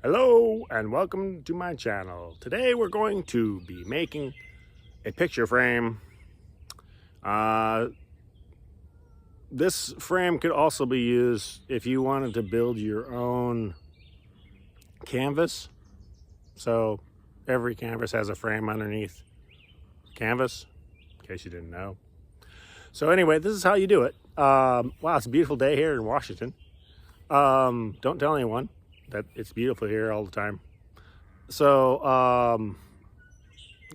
Hello and welcome to my channel. Today we're going to be making a picture frame. This frame could also be used if you wanted to build your own canvas. So every canvas has a frame underneath canvas, in case you didn't know. So anyway, this is how you do it. Wow, it's a beautiful day here in Washington. Don't tell anyone that it's beautiful here all the time. So I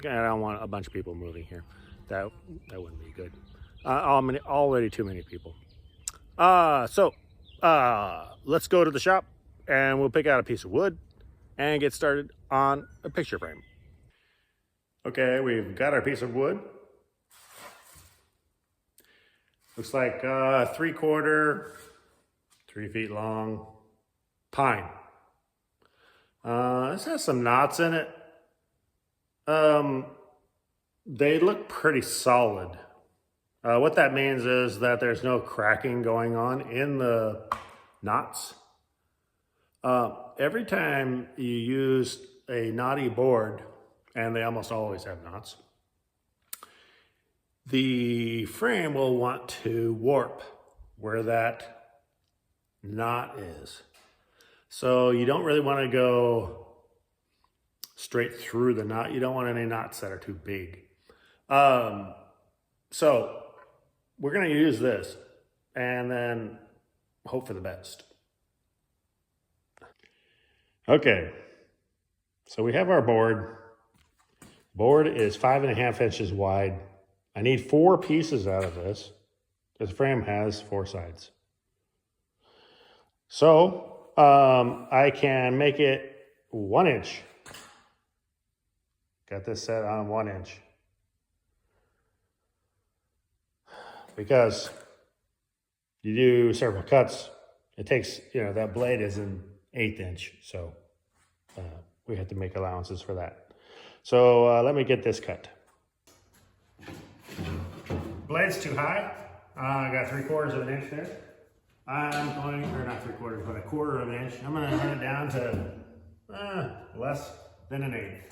don't want a bunch of people moving here. That wouldn't be good. Already too many people. Let's go to the shop and we'll pick out a piece of wood and get started on a picture frame. Okay, we've got our piece of wood. Looks like 3/4, 3 feet long pine. This has some knots in it. They look pretty solid. What that means is that there's no cracking going on in the knots. Every time you use a knotty board, and they almost always have knots, the frame will want to warp where that knot is. So you don't really want to go straight through the knot. You don't want any knots that are too big. So we're going to use this and then hope for the best. Okay, so we have our board. Board is 5.5 inches wide. I need 4 pieces out of this. This frame has 4 sides. So I can make it 1 inch. Got this set on 1 inch. Because you do several cuts, it takes, that blade is an 1/8 inch. So we have to make allowances for that. So let me get this cut. Blade's too high. I got 3/4 of an inch there. I'm going, or not 3/4, but 1/4 of an inch. I'm going to run it down to less than an 1/8.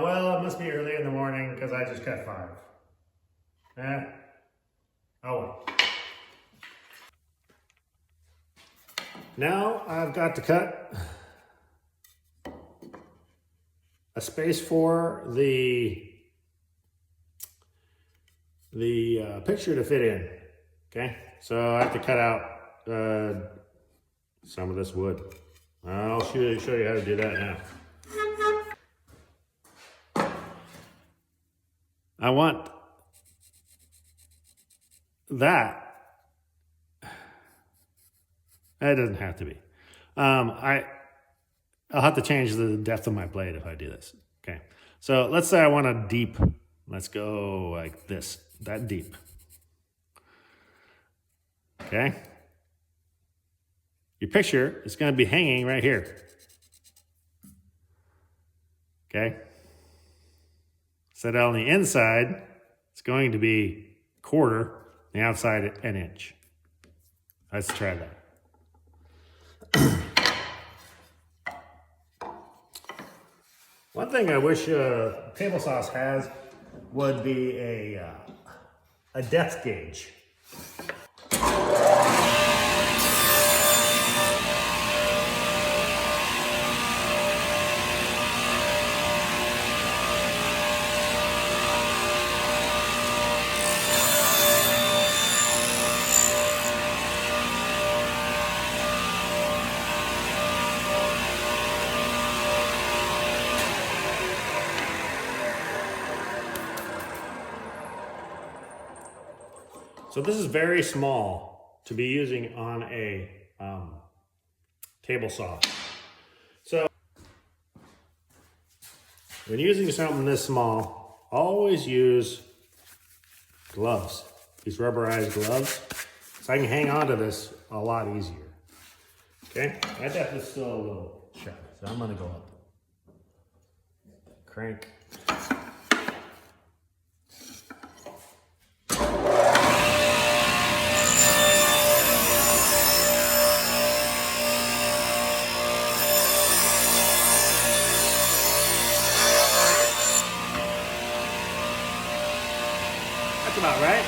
Well, it must be early in the morning because I just cut 5. Oh well. Now I've got to cut a space for the picture to fit in. Okay, so I have to cut out some of this wood. I'll show you how to do that now. I want that. It doesn't have to be. I'll have to change the depth of my blade if I do this. Okay, so let's say I want a deep. Let's go like this, that deep. Okay. Your picture is going to be hanging right here. Okay. So that on the inside, it's going to be 1/4, the outside 1 inch. Let's try that. One thing I wish table sauce has would be a a depth gauge. So this is very small to be using on a table saw. So when using something this small, always use gloves, these rubberized gloves, so I can hang on to this a lot easier. Okay, my depth is still a little shy, so I'm gonna go up. Crank. That's about right.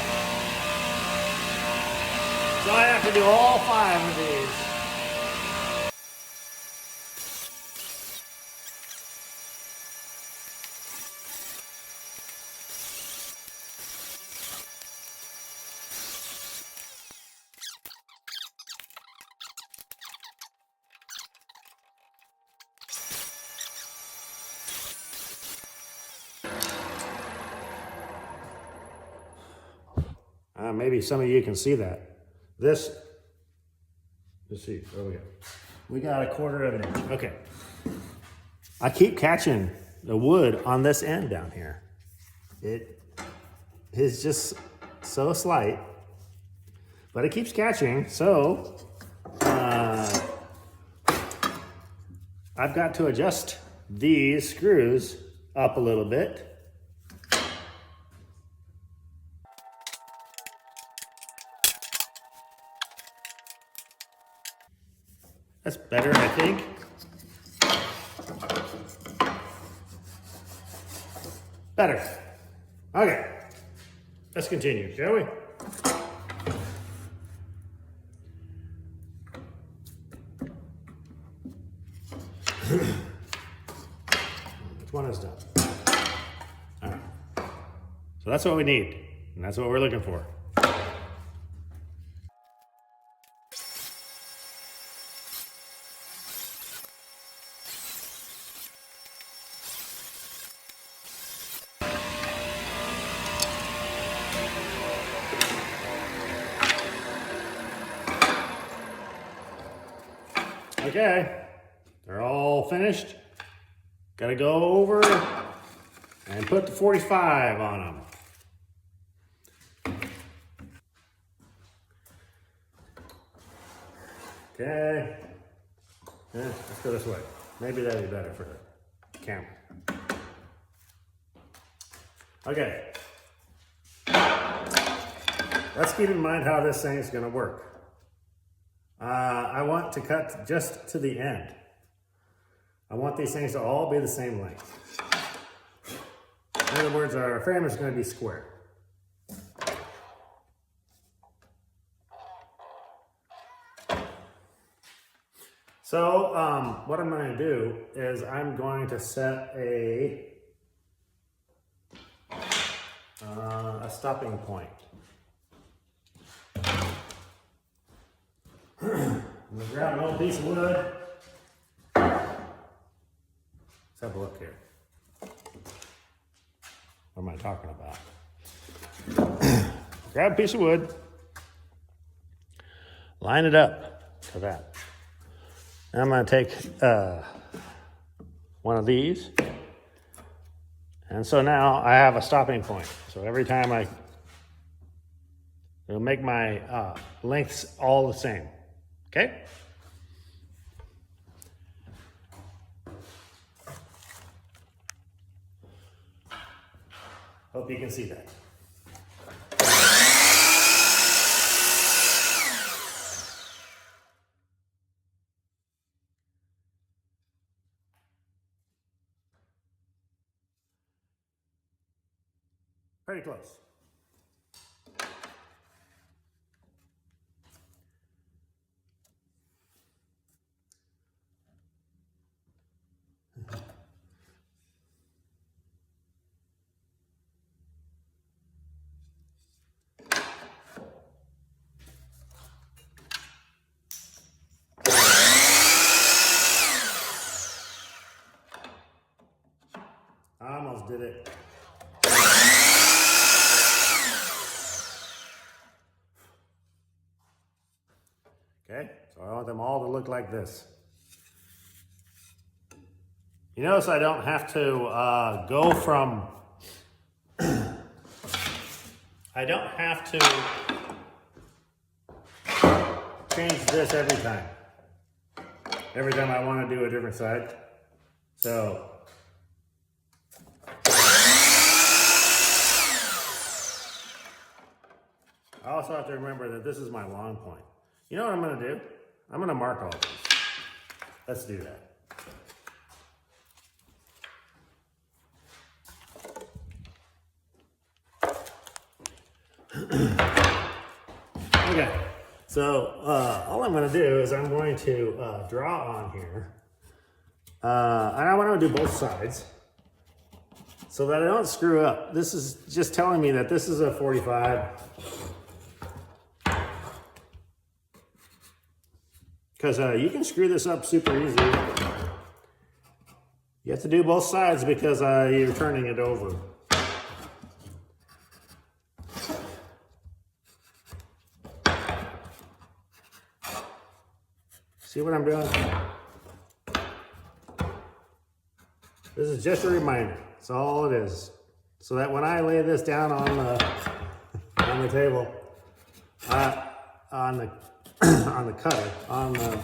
So I have to do all 5 of these. Maybe some of you can see that. This, let's see, there we go. We got 1/4 of an inch. Okay. I keep catching the wood on this end down here. It is just so slight, but it keeps catching. So I've got to adjust these screws up a little bit. That's better, I think. Better. Okay, let's continue, shall we? Which one is done? All right. So that's what we need, and that's what we're looking for. Okay, they're all finished. Gotta go over and put the 45 on them. Okay, let's go this way. Maybe that'd be better for the camera. Okay, let's keep in mind how this thing is gonna work. I want to cut just to the end. I want these things to all be the same length. In other words, our frame is going to be square. So what I'm going to do is I'm going to set a stopping point. I'm going to grab an old piece of wood. Let's have a look here. What am I talking about? Grab a piece of wood. Line it up to that. And I'm going to take one of these. And so now I have a stopping point. So every time it'll make my lengths all the same. Okay? Hope you can see that. Pretty close. did it. Okay, so I want them all to look like this. You notice I don't have to go from, I don't have to change this every time. Every time I want to do a different side. So, I also have to remember that this is my long point. You know what I'm going to do? I'm going to mark all of these. Let's do that. Okay, so all I'm going to do is I'm going to draw on here. And I want to do both sides so that I don't screw up. This is just telling me that this is a 45. Because you can screw this up super easy. You have to do both sides because you're turning it over. See what I'm doing? This is just a reminder. That's all it is. So that when I lay this down on the table, on the cutter, on the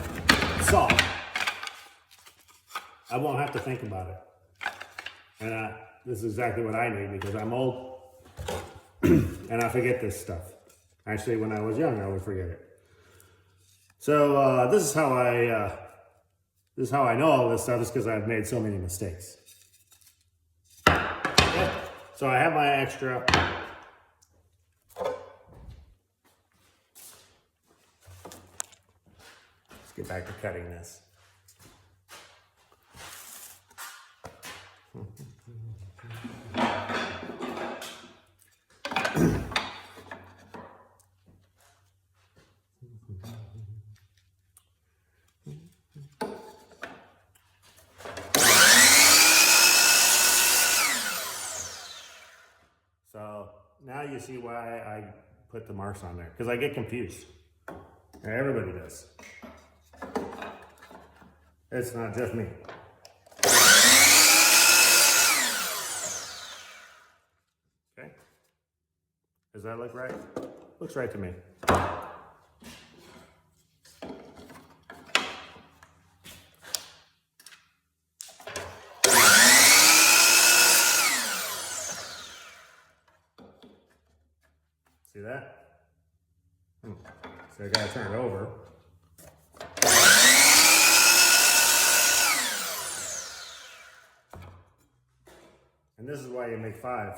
saw, I won't have to think about it. And this is exactly what I need because I'm old and I forget this stuff. Actually, when I was young, I would forget it. So this is how I know all this stuff is because I've made so many mistakes. Okay. So I have my extra. Let's get back to cutting this. So now you see why I put the marks on there, because I get confused. Everybody does. It's not just me. Okay. Does that look right? Looks right to me. See that? So I gotta turn it over. And this is why you make 5.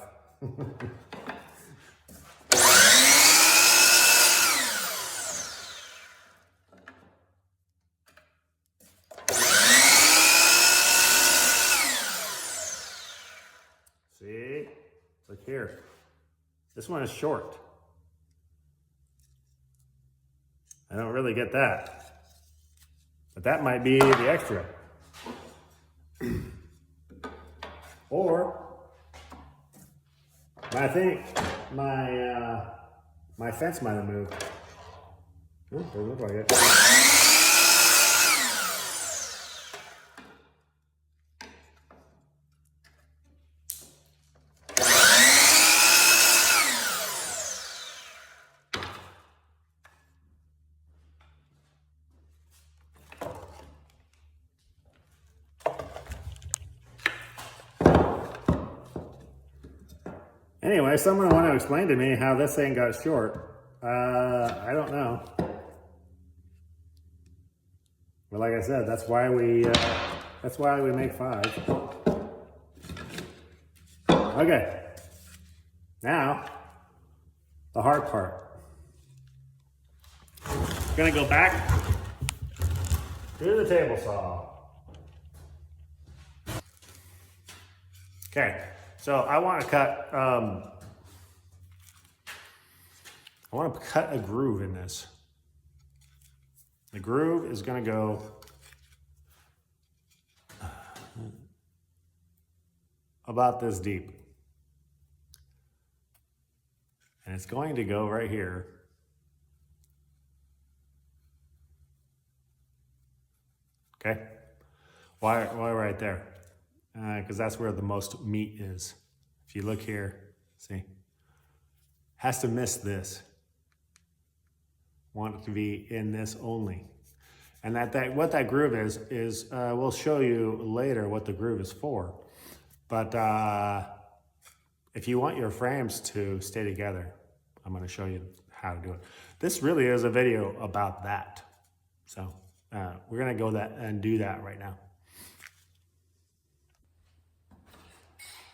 See? Look here. This one is short. I don't really get that. But that might be the extra. Or I think my fence might have moved. Oh, doesn't look like it. Anyway, someone want to explain to me how this thing got short. I don't know. But like I said, that's why we make 5. Okay. Now, the hard part. Gonna go back to the table saw. Okay. So I want to cut. I want to cut a groove in this. The groove is going to go about this deep. And it's going to go right here. Okay? Why right there? Because that's where the most meat is. If you look here, see? Has to miss this. Want it to be in this only. And what that groove is we'll show you later what the groove is for. But if you want your frames to stay together, I'm going to show you how to do it. This really is a video about that. So we're going to go and do that right now.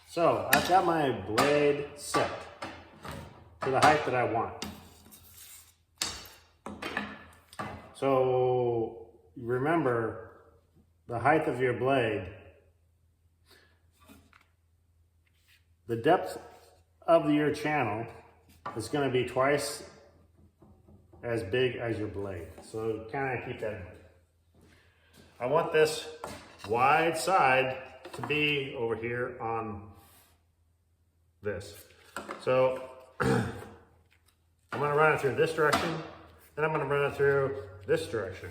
So I've got my blade set to the height that I want. So remember, the height of your blade, the depth of your channel is going to be twice as big as your blade. So kind of keep that in mind. I want this wide side to be over here on this. So I'm going to run it through this direction, then I'm going to run it through this direction.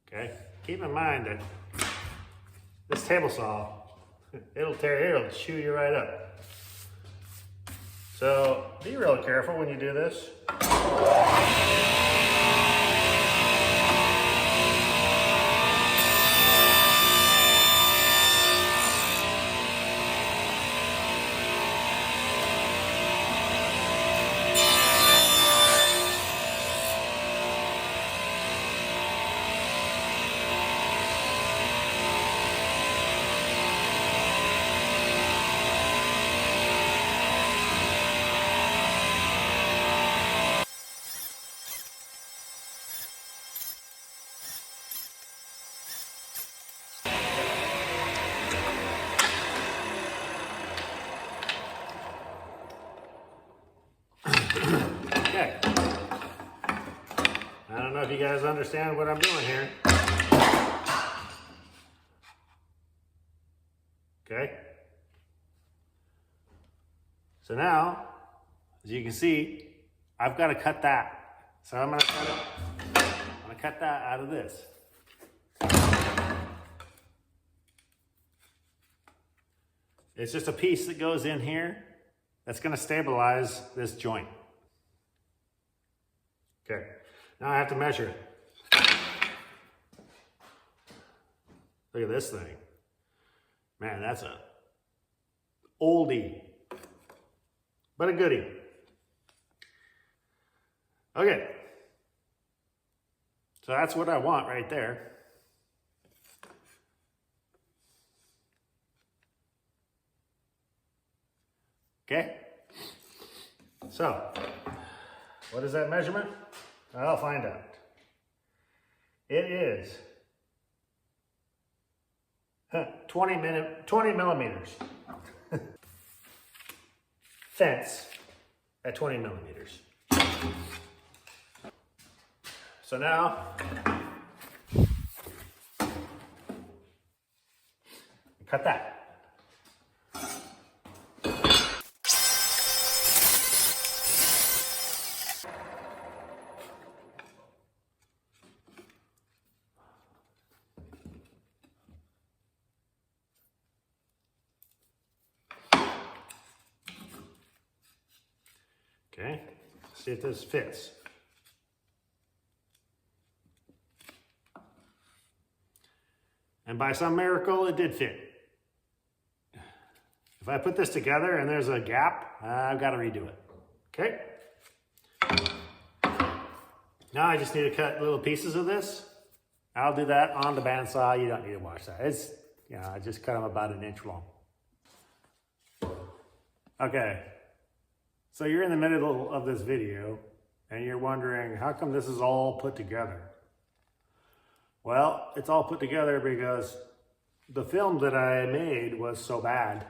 Okay, keep in mind that this table saw, it'll chew you right up. So be real careful when you do this. Okay. I don't know if you guys understand what I'm doing here. Okay. So now, as you can see, I've got to cut that. So I'm going to cut that out of this. It's just a piece that goes in here that's going to stabilize this joint. Okay, now I have to measure it. Look at this thing. Man, that's a oldie, but a goodie. Okay, so that's what I want right there. Okay, so what is that measurement? I'll find out. It is 20 millimeters. Fence at 20 millimeters. So now, cut that. Okay, see if this fits. And by some miracle, it did fit. If I put this together and there's a gap, I've got to redo it. Okay? Now I just need to cut little pieces of this. I'll do that on the bandsaw. You don't need to watch that. It's, I just cut them about an inch long. Okay. So you're in the middle of this video and you're wondering, how come this is all put together? Well, it's all put together because the film that I made was so bad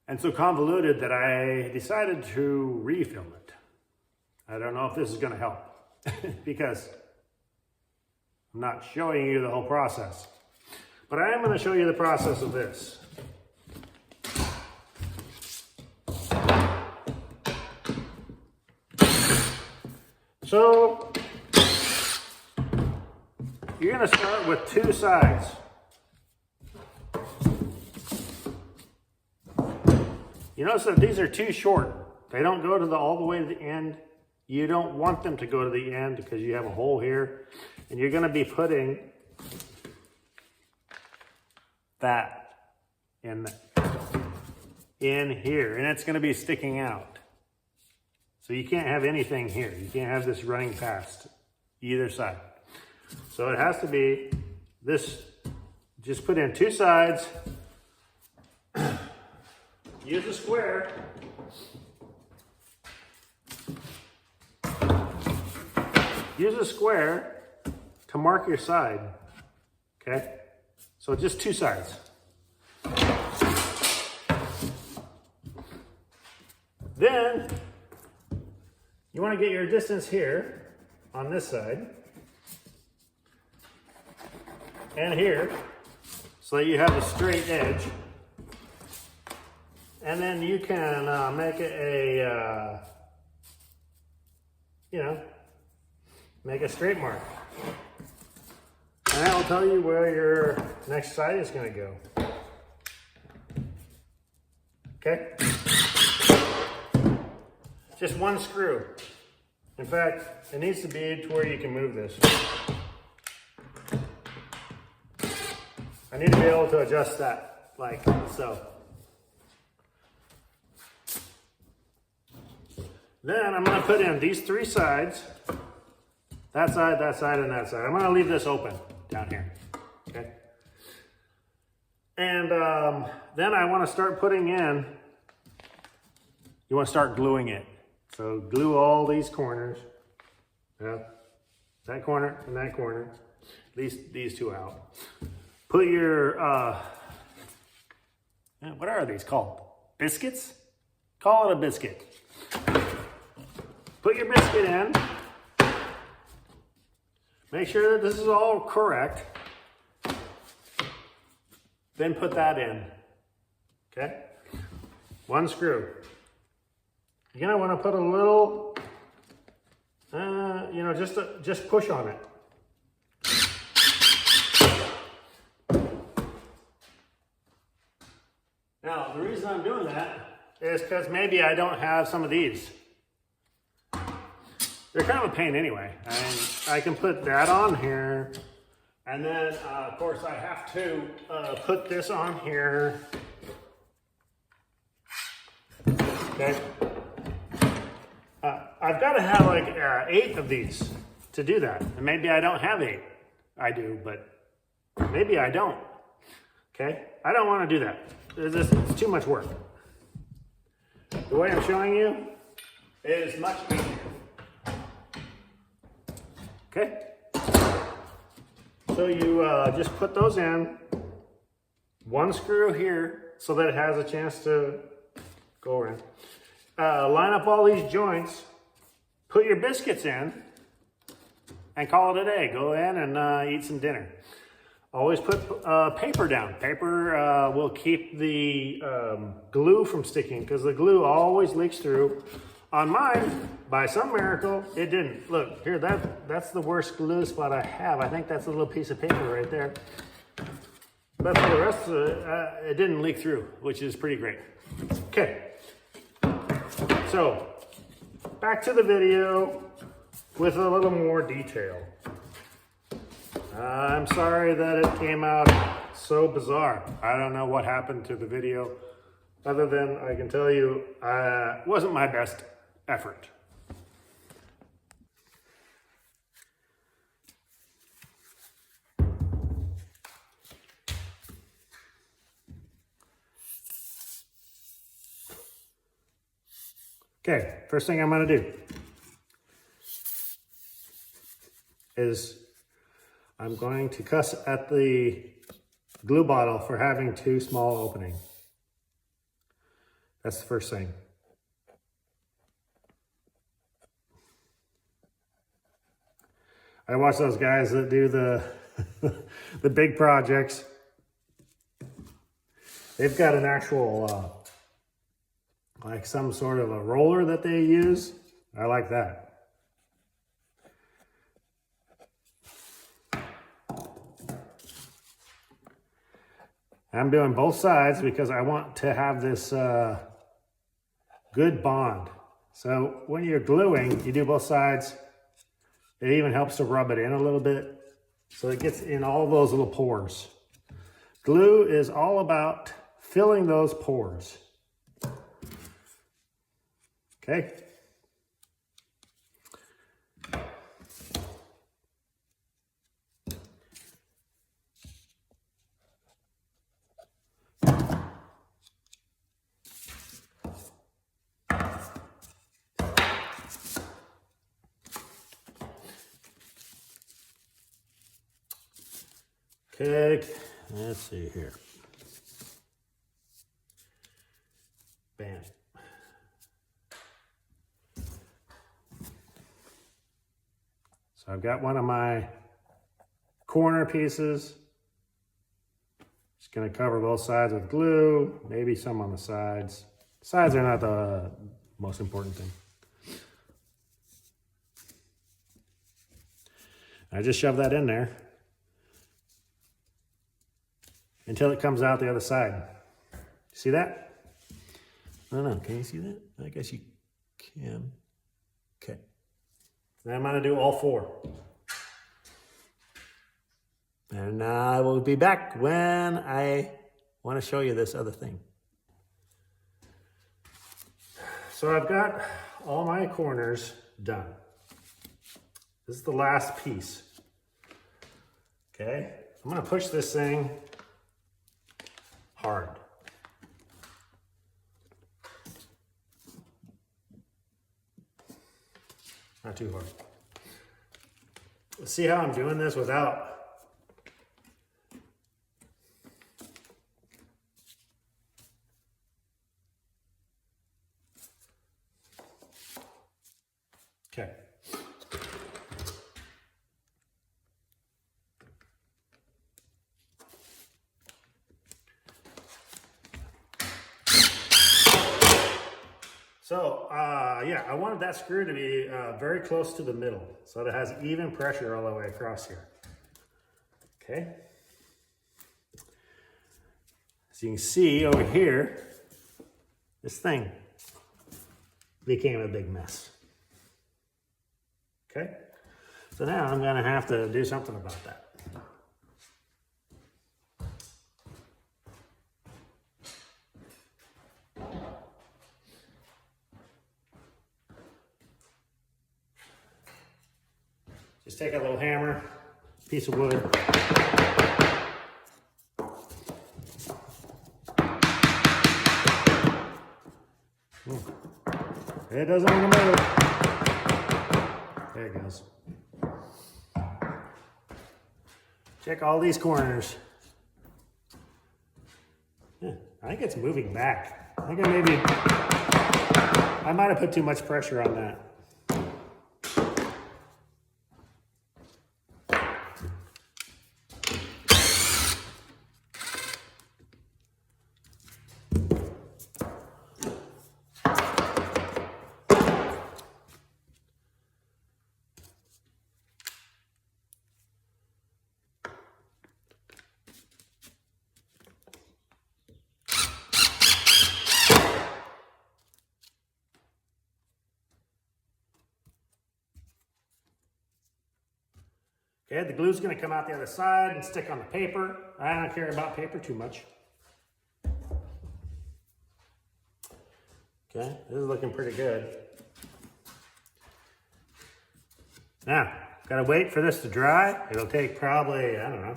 and so convoluted that I decided to refilm it. I don't know if this is going to help because I'm not showing you the whole process. But I am going to show you the process of this. So you're going to start with two sides. You notice that these are too short. They don't go to all the way to the end. You don't want them to go to the end because you have a hole here. And you're going to be putting that in here. And it's going to be sticking out. So you can't have anything here. You can't have this running past either side. So it has to be this. Just put in two sides. Use a square. Use a square to mark your side, okay? So just two sides. Then, you want to get your distance here on this side and here so that you have a straight edge. And then you can make it a, make a straight mark. And that will tell you where your next side is going to go. Okay? Just one screw. In fact, it needs to be to where you can move this. I need to be able to adjust that like so. Then I'm going to put in these three sides, that side, and that side. I'm going to leave this open down here, okay? And then I want to start putting in, you want to start gluing it. So glue all these corners, that corner and that corner, these two out. Put your, what are these called? Biscuits? Call it a biscuit. Put your biscuit in. Make sure that this is all correct. Then put that in. Okay? One screw. You're gonna want to put a little, just push on it. Now, the reason I'm doing that is because maybe I don't have some of these. They're kind of a pain anyway. And I can put that on here. And then, of course, I have to put this on here. Okay. I've got to have like 8 of these to do that. And maybe I don't have 8. I do, but maybe I don't. Okay. I don't want to do that. It's too much work. The way I'm showing you is much easier. Okay, so you just put those in, one screw here so that it has a chance to go in. Line up all these joints, put your biscuits in, and call it a day. Go in and eat some dinner. Always put paper down. Paper will keep the glue from sticking because the glue always leaks through. On mine, by some miracle, it didn't. Look, here, that's the worst glue spot I have. I think that's a little piece of paper right there. But for the rest of it, it didn't leak through, which is pretty great. Okay, so back to the video with a little more detail. I'm sorry that it came out so bizarre. I don't know what happened to the video, other than I can tell you it wasn't my best effort. Okay, first thing I'm going to do is I'm going to cuss at the glue bottle for having too small opening. That's the first thing. I watch those guys that do the the big projects They've got an actual, like some sort of a roller that they use. I like that. I'm doing both sides because I want to have this good bond. So when you're gluing, you do both sides. It even helps to rub it in a little bit so it gets in all those little pores. Glue is all about filling those pores. Okay. Okay, let's see here. Bam. So I've got one of my corner pieces. Just gonna cover both sides with glue, maybe some on the sides. Sides are not the most important thing. I just shove that in there until it comes out the other side. See that? I don't know, can you see that? I guess you can. Okay. Then I'm gonna do all four. And I will be back when I wanna show you this other thing. So I've got all my corners done. This is the last piece. Okay, I'm gonna push this thing hard. Not too hard. Let's see how I'm doing this without okay. So, yeah, I wanted that screw to be very close to the middle so that it has even pressure all the way across here. Okay. As you can see over here, this thing became a big mess. Okay. So now I'm going to have to do something about that. Just take a little hammer, piece of wood. It doesn't want to move. There it goes. Check all these corners. Yeah, I think it's moving back. I think I might have put too much pressure on that. Okay, the glue's gonna come out the other side and stick on the paper. I don't care about paper too much. Okay, this is looking pretty good. Now, gotta wait for this to dry. It'll take probably, I don't know,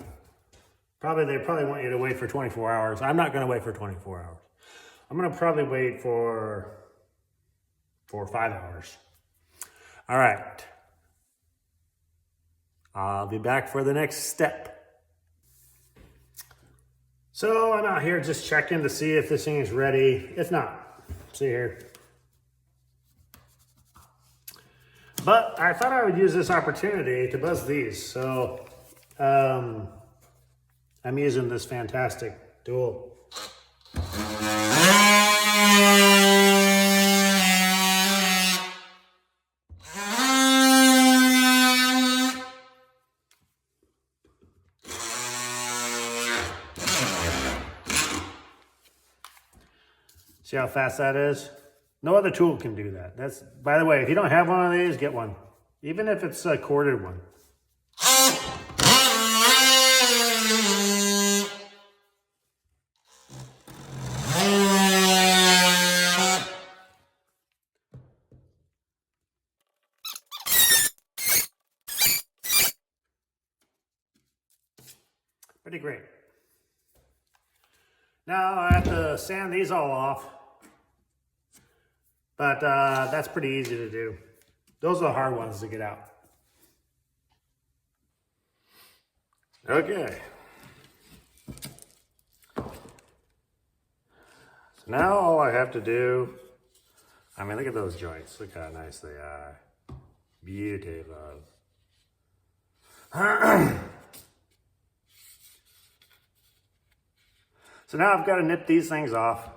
they probably want you to wait for 24 hours. I'm not gonna wait for 24 hours. I'm gonna probably wait for 4 or 5 hours. All right. I'll be back for the next step. So I'm out here just checking to see if this thing is ready. If not, see here. But I thought I would use this opportunity to buzz these. So I'm using this fantastic dual See how fast that is? No other tool can do that. That's, by the way, if you don't have one of these, get one. Even if it's a corded one. Pretty great. Now I have to sand these all off, but that's pretty easy to do. Those are the hard ones to get out. Okay. So now all I have to do, I mean, look at those joints. Look how nice they are. Beautiful. So now I've got to nip these things off.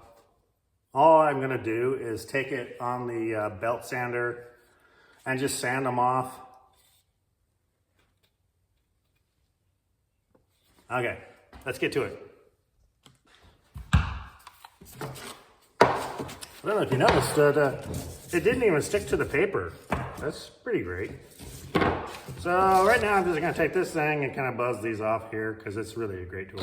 All I'm going to do is take it on the belt sander and just sand them off. Okay, let's get to it. I don't know if you noticed that it didn't even stick to the paper. That's pretty great. So right now I'm just going to take this thing and kind of buzz these off here because it's really a great tool.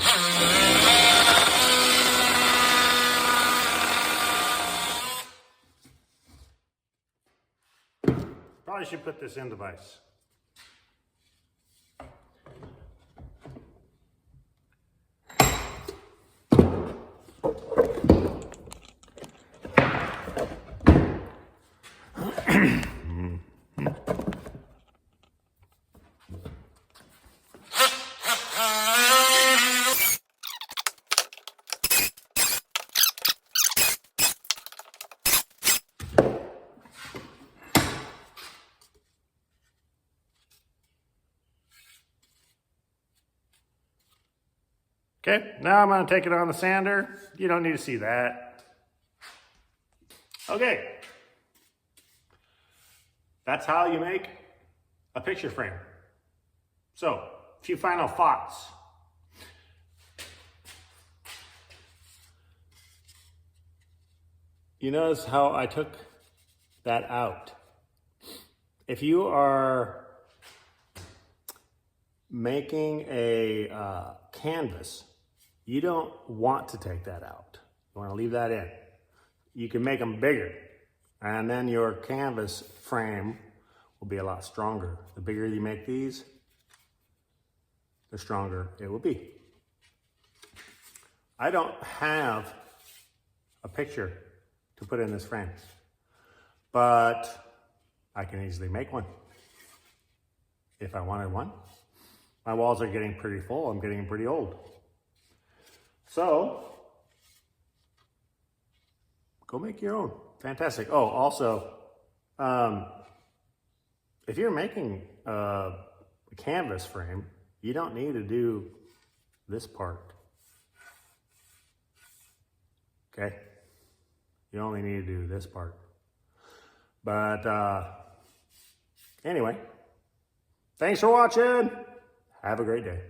Probably should put this in the vise. Okay, now I'm going to take it on the sander. You don't need to see that. Okay. That's how you make a picture frame. So, a few final thoughts. You notice how I took that out. If you are making a canvas, you don't want to take that out. You want to leave that in. You can make them bigger, and then your canvas frame will be a lot stronger. The bigger you make these, the stronger it will be. I don't have a picture to put in this frame, but I can easily make one if I wanted one. My walls are getting pretty full. I'm getting pretty old. So, go make your own. Fantastic. Oh, also, if you're making a canvas frame, you don't need to do this part. Okay? You only need to do this part. But anyway, thanks for watching. Have a great day.